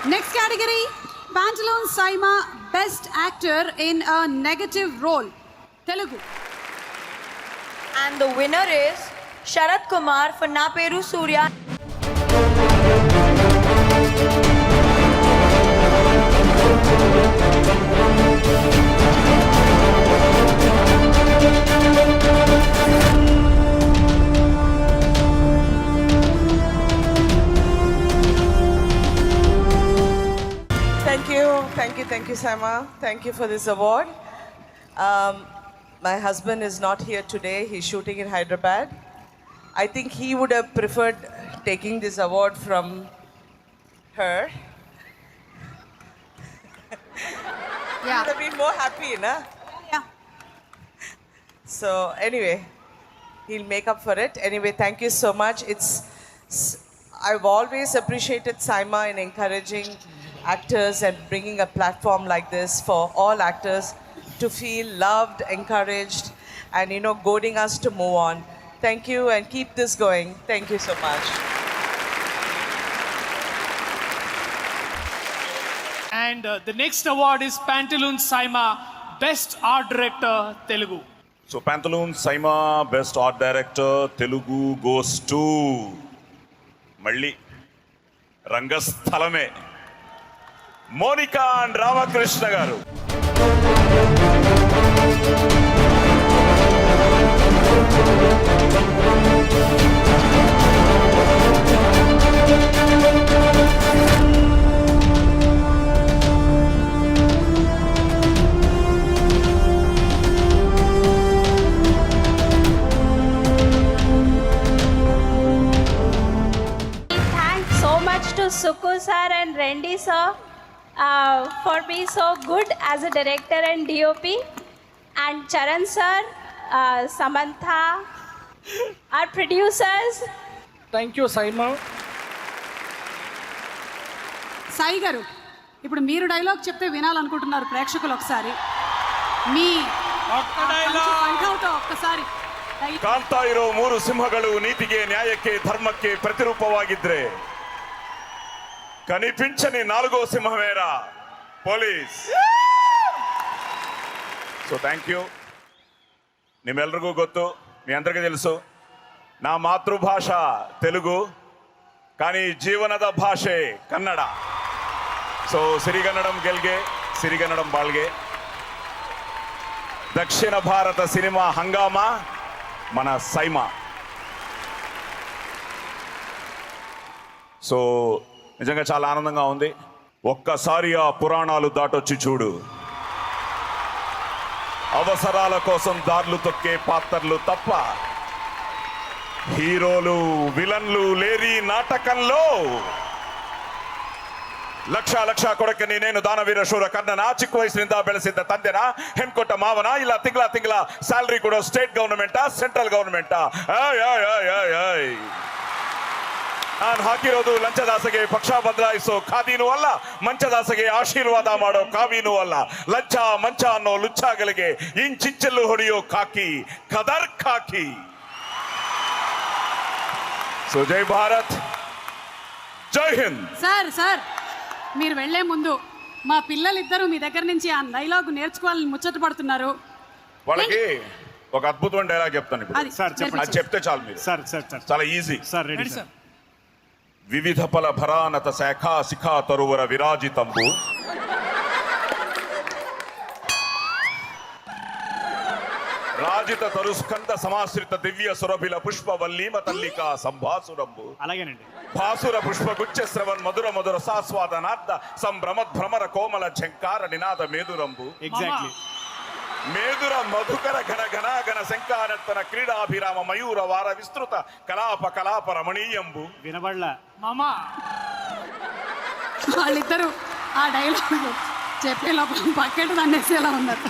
Next category, Pantaloons Saima, Best Actor in a Negative Role, Telugu. And the winner is Sharat Kumar for Na Peru Surya. Thank you, Saima. Thank you for this award. My husband is not here today. He's shooting in Hyderabad. I think he would have preferred taking this award from her. He would have been more happy, na? Yeah. So anyway, he'll make up for it. Anyway, thank you so much. I've always appreciated Saima in encouraging actors and bringing a platform like this for all actors to feel loved, encouraged, and goading us to move on. Thank you and keep this going. Thank you so much. And the next award is Pantaloons Saima, Best Art Director, Telugu. So Pantaloons Saima, Best Art Director, Telugu goes to Malli Rangasthalame, Monica and Ramakrishna garu. Thanks so much to Sukku sir and Rendy sir for being so good as a director and DOP, and Charan sir, Samantha, our producers. Thank you, Saima. Sai గారు, ఇప్పుడు మీరు dialogue చెప్తే వినాలనుకుంటున్నారు ప్రేక్షకులు. ఒకసారి మీ ఒక్కసారి ಕಾಣ್ತಾ ಇರೋ ಮೂರು ಸಿಂಹಗಳು ನೀತಿಗೆ ನ್ಯಾಯಕ್ಕೆ ಧರ್ಮಕ್ಕೆ ಪ್ರತಿರೂಪವಾಗಿದ್ರೆ ಕನಿಪಿಂಚನಿ ನಾಲ್ಗೋ ಸಿಂಹವೇರ ಪೊಲೀಸ್. So thank you. ನಿಮ್ಮೆಲ್ರಿಗೂ ಗೊತ್ತು, మీ అందరికీ తెలుసు, నా మాతృభాష తెలుగు, కానీ ಜೀವನದ ಭಾಷೆ ಕನ್ನಡ. ಸೊ ಸಿರಿಗನ್ನಡಂ ಗೆಲ್ಗೆ, ಸಿರಿಗನ್ನಡಂ ಬಾಳ್ಗೆ. దక్షిణ భారత సినిమా హంగామా మన సైమా. సో నిజంగా చాలా ఆనందంగా ఉంది. ఒక్కసారి ఆ పురాణాలు దాటొచ్చి చూడు. అవసరాల కోసం దారులు తొక్కే పాత్రలు తప్ప హీరోలు విలన్లు లేరి నాటకంలో. ಲಕ್ಷ ಕೊಡಕ್ಕೆ నేను దానవೀರ ಶೂರ ಕರ್ಣನ, ಚಿಕ್ಕ ವಯಸ್ಸಿನಿಂದ ಬೆಳೆಸಿದ್ದ ತಂದೆನ, ಹೆಣ್ಕೊಟ್ಟ ಮಾವನ, ಇಲ್ಲ ತಿಂಗಳ ಸ್ಯಾಲರಿ ಕೊಡೋ ಸ್ಟೇಟ್ ಗವರ್ನಮೆಂಟಾ ಸೆಂಟ್ರಲ್ ಗವರ್ನಮೆಂಟಾ? ನಾನು ಹಾಕಿರೋದು ಲಂಚದಾಸೆಗೆ ಪಕ್ಷ ಬದಲಾಯಿಸೋ ಖಾದಿನೂ ಅಲ್ಲ, ಮಂಚದಾಸೆಗೆ ಆಶೀರ್ವಾದ ಮಾಡೋ ಕಾವಿನೂ ಅಲ್ಲ. ಲಂಚ ಮಂಚ ಅನ್ನೋ ಲುಚ್ಚಾಗಳಿಗೆ ಇಂಚಿಂಚಲ್ಲು ಹೊಡೆಯೋ ಖಾಕಿ, ಖದರ್ ಖಾಕಿ. సో జై భారత్, జై హింద్. సార్ మీరు వెళ్లే ముందు మా పిల్లలిద్దరూ మీ దగ్గర నుంచి ఆ డైలాగ్ నేర్చుకోవాలని ముచ్చట పడుతున్నారు. వాళ్ళకి ఒక అద్భుతమైన డైలాగ్ చెప్తాను ఇప్పుడు. అది చెప్తే చాలు మీరు. చాలా ఈజీ. వివిధ ఫల భరానత శాఖా శిఖా తరువర విరాజితంబు రాజిత తరుస్కంద సమాశ్రిత దివ్య సురభిల పుష్పవల్లీమ తల్లికా సంభాసురంబు. అలాగేనండి. భాసుర పుష్పగుచ్చ శ్రవణ్ మధుర మధుర సాస్వాదనార్థ సంభ్రమద్భ్రమర కోమల ఝంకార నినాద మేదురంబు. ఎగ్జాక్ట్లీ. మేదుర మధుకర ఘన ఘనాగన శంకానర్తన క్రీడాభిరామ మయూర వార విస్తృత కలాప రమణీయంబు. వినబడలా మామా. వాళ్ళిద్దరూ ఆ డైలాగ్ చెప్పే లోపల పక్కెట్టు దాన్నేసేలా ఉన్నారు.